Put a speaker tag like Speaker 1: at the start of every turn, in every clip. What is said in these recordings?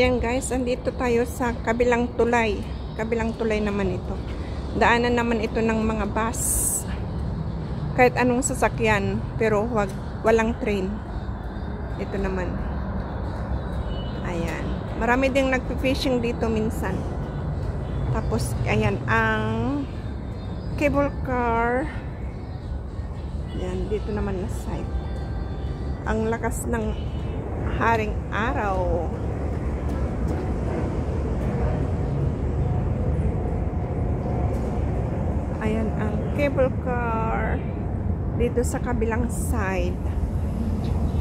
Speaker 1: Ayan guys, andito tayo sa kabilang tulay. Kabilang tulay naman ito. Daanan naman ito ng mga bus. Kahit anong sasakyan, pero walang train. Ito naman. Ayan. Marami ding nagpi-fishing dito minsan. Tapos, ayan, ang cable car. Ayan, dito naman na side. Ang lakas ng haring araw. Ayan ang cable car dito sa kabilang side.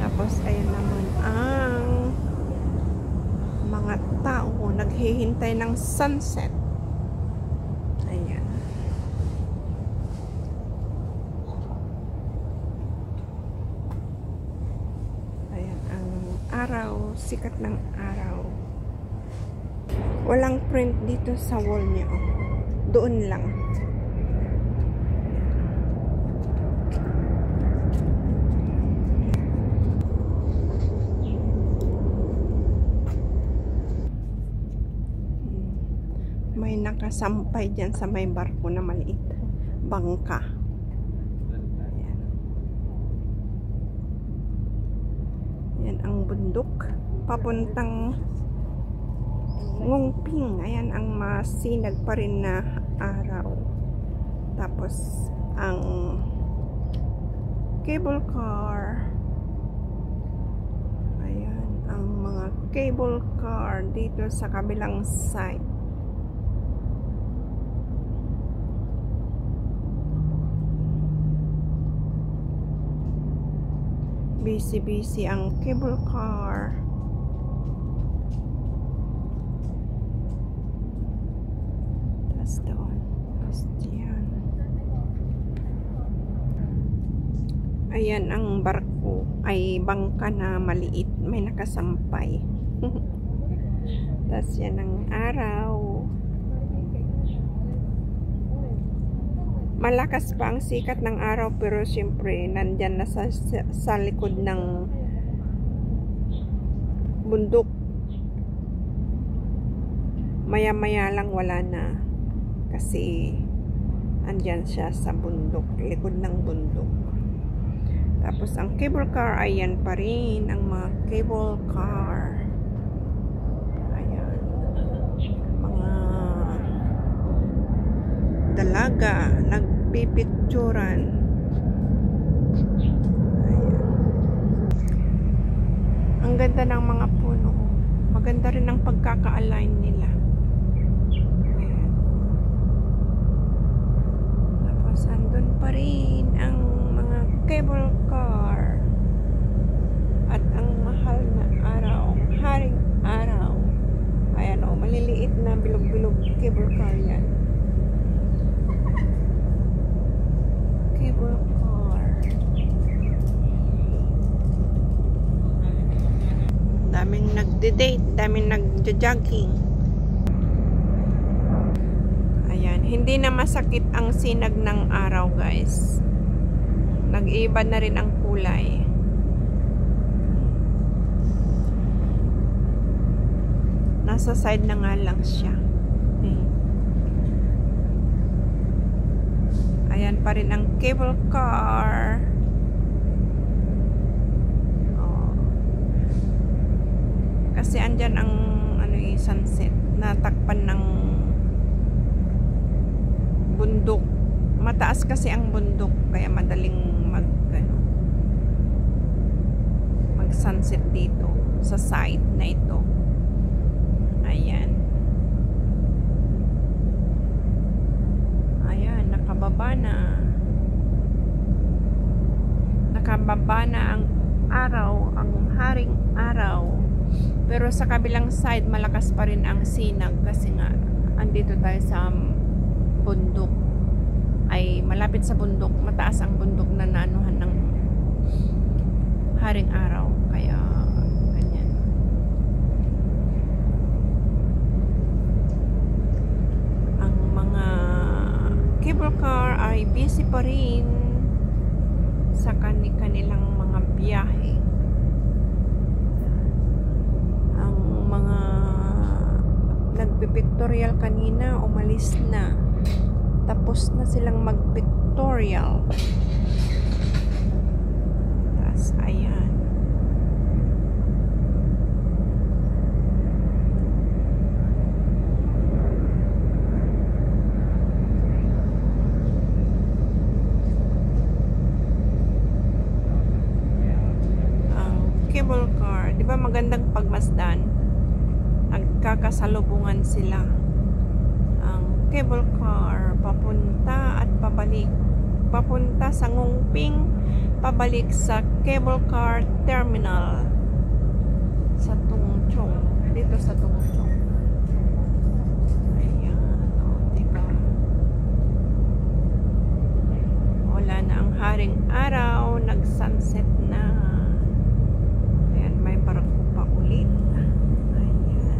Speaker 1: Tapos ayan naman ang mga tao naghihintay ng sunset. Ayan. Ayan ang araw, sikat ng araw. Walang print dito sa wall niya. Oh. Doon lang. May nakasampay dyan sa may barko na maliit. Bangka. Ayan. Ayan ang bundok. Papuntang Ngongping. Ayan ang masinag pa rin na araw. Tapos ang cable car. Ayan ang mga cable car dito sa kabilang side. Busy ang cable car. Tapos doon. Tapos diyan. Ayan ang barko. Ay bangka na maliit. May nakasampay. Tapos yan ang araw. Malakas pa ang sikat ng araw, pero siyempre nandyan na sa likod ng bundok. Maya-maya lang wala na. Kasi andyan siya sa bundok, likod ng bundok. Tapos ang cable car, ayan pa rin ang mga cable car. Ayan. Mga dalaga nagpipicturan. Ayan. Ang ganda ng mga puno. Maganda rin ang pagkaka-align nila. Ayan. Tapos andun pa rin ang mga cable car. At ang mahal na araw, ang haring araw. Ayan o, maliliit na bilog-bilog cable car yan. Cable car. Daming nagde-date, daming nagja-jogging. Ayan, hindi na masakit ang sinag ng araw, guys. Nag-iiba na rin ang kulay. Nasa side na nga lang siya. Ayan pa rin ang cable car. Oh. Kasi andyan ang sunset. Natakpan ng bundok. Mataas kasi ang bundok, kaya madaling mag-sunset dito sa side na ito. Ayan. Nakababa na ang araw, ang haring araw. Pero sa kabilang side, malakas pa rin ang sinag kasi nga andito tayo sa bundok. Ay malapit sa bundok, mataas ang bundok na naanuhan ng haring araw. Kaya ganyan. Ang mga cable car ay busy pa rin sa kanilang mga biyahe. Ang mga kanina umalis na. Tapos na silang mag-pictorial. Tapos, ayan. Cable car, di ba magandang pagmasdan? Nagkakasalubungan sila. Ang cable car papunta at pabalik. Papunta sa Ngongping, pabalik sa cable car terminal sa Tungchong. Dito sa Tungchong. Ayan, diba? Wala na ang haring araw, nag-sunset na. May barko pa ulit. Ayan.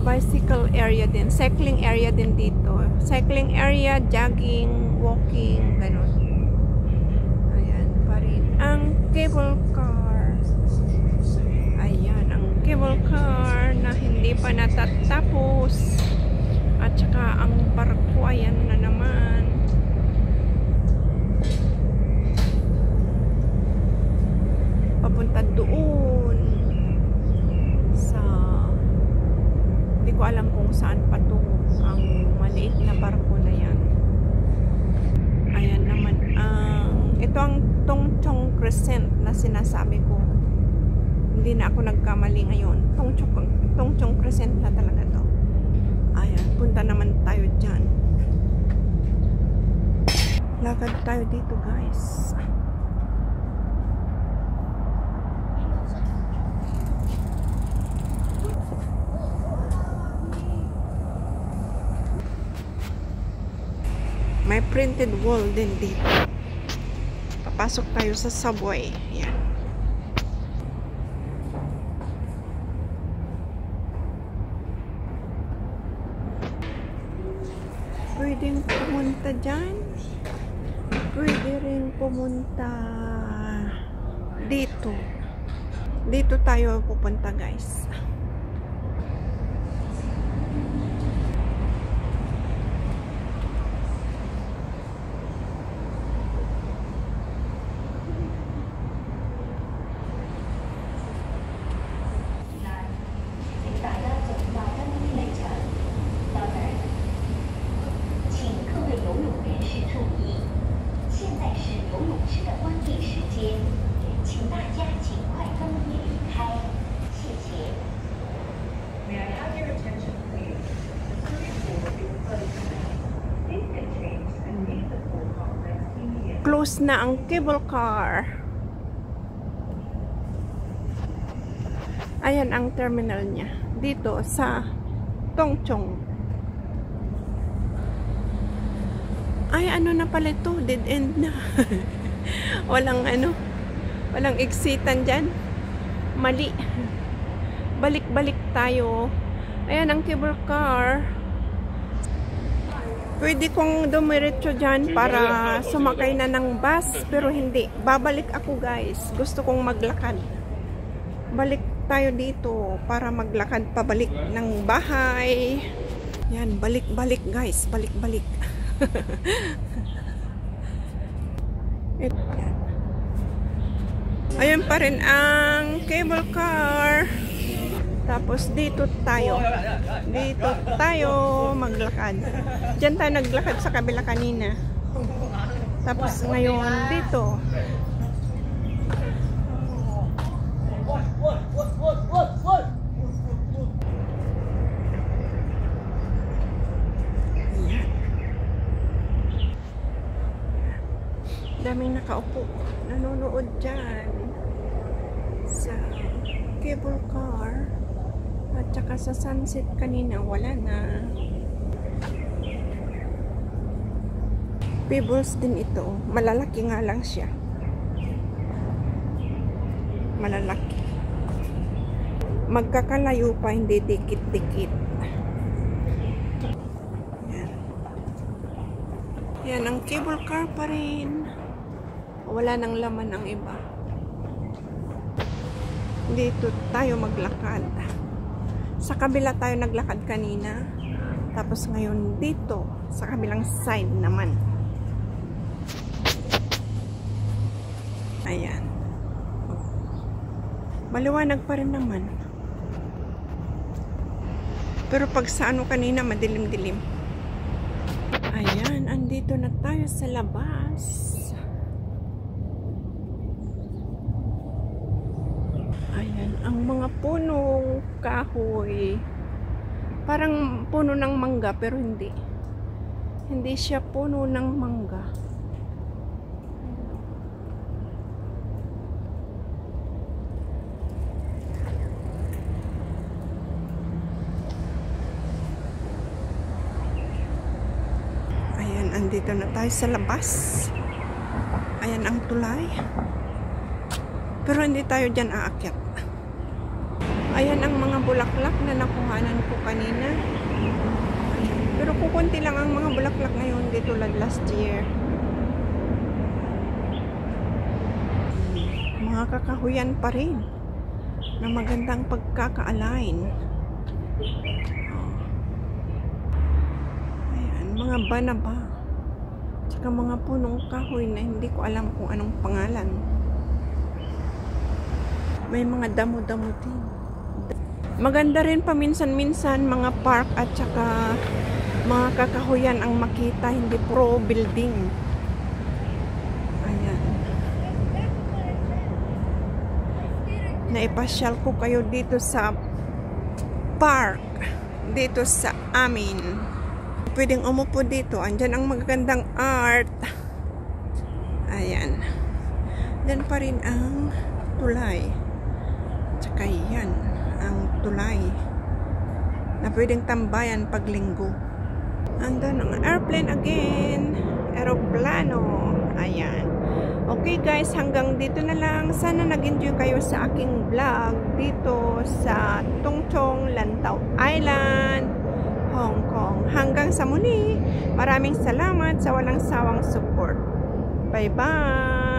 Speaker 1: Bicycle area din. Cycling area din dito. Cycling area, jogging, walking, ganun. Ayan pa rin. Ang cable car. Ayan, ang cable car na hindi pa natatapos. At saka ang barko, ayan na naman. Papunta doon sa, hindi ko alam kung saan patungo ang maliit na barko na yan. Ayan naman ito ang Tungchong Crescent na sinasabi ko. Hindi na ako nagkamali ngayon. Tungchong Crescent na talaga to. Ayan, punta naman tayo dyan. Lakad tayo dito, guys. May printed wall din dito. Papasok tayo sa subway. Yan. Pwedeng pumunta dyan. Pwede rin pumunta dito. Dito tayo pupunta, guys. Close na ang cable car. Ayan ang terminal niya. Dito sa Tungchong. Ay, ano na pala ito? Dead end na. Walang walang exitan dyan. Mali. Balik-balik tayo. Ayan ang cable car. Pwede kong dumiretso dyan para sumakay na ng bus, pero hindi. Babalik ako, guys. Gusto kong maglakad. Balik tayo dito para maglakad pabalik ng bahay. Yan, balik-balik, guys. Balik-balik. Yan. Ayan pa rin ang cable car. Tapos dito tayo maglakad. Diyan tayo naglakad sa kabila kanina. Tapos ngayon dito. Ayan. Daming nakaupo. Nanonood dyan sa cable car. At saka sa sunset kanina, wala na. Pebbles din ito. Malalaki nga lang siya. Malalaki. Magkakalayo pa, hindi dikit-dikit. Yan. Yan, ang cable car pa rin. Wala nang laman ang iba. Dito tayo maglakad. Sa kabila tayo naglakad kanina. Tapos ngayon dito, sa kabilang side naman. Ayan. Maliwanag pa rin naman. Pero pag sa ano kanina, madilim-dilim. Ayan, andito na tayo sa labas. Ayan, ang mga punong kahoy. Parang puno ng mangga, pero hindi. Hindi siya puno ng mangga. Andito na tayo sa labas. Ayan ang tulay. Pero hindi tayo dyan aakyat. Ayan ang mga bulaklak na nakuhanan ko kanina. Pero kukunti lang ang mga bulaklak ngayon. Hindi tulad last year. Mga kakahuyan pa rin na magandang pagkaka-align. Ayan, mga banaba. Tsaka mga punong kahoy na hindi ko alam kung anong pangalan. May mga damo-damo din. Maganda rin paminsan-minsan mga park at tsaka mga kakahuyan ang makita, hindi pro building. Ayan. Naipasyal ko kayo dito sa park. Dito sa amin. Pwedeng umupo dito. Andyan ang magagandang art. Ayan. Diyan pa rin ang tulay. Tsaka yan, ang tulay na pwedeng tambayan pag linggo. Andun ang airplane again. Aeroplano. Ayan. Okay guys, hanggang dito na lang. Sana nag-enjoy kayo sa aking vlog dito sa Tungtong Lantau Island, Hong Kong. Hanggang sa muli. Maraming salamat sa walang sawang support. Bye-bye!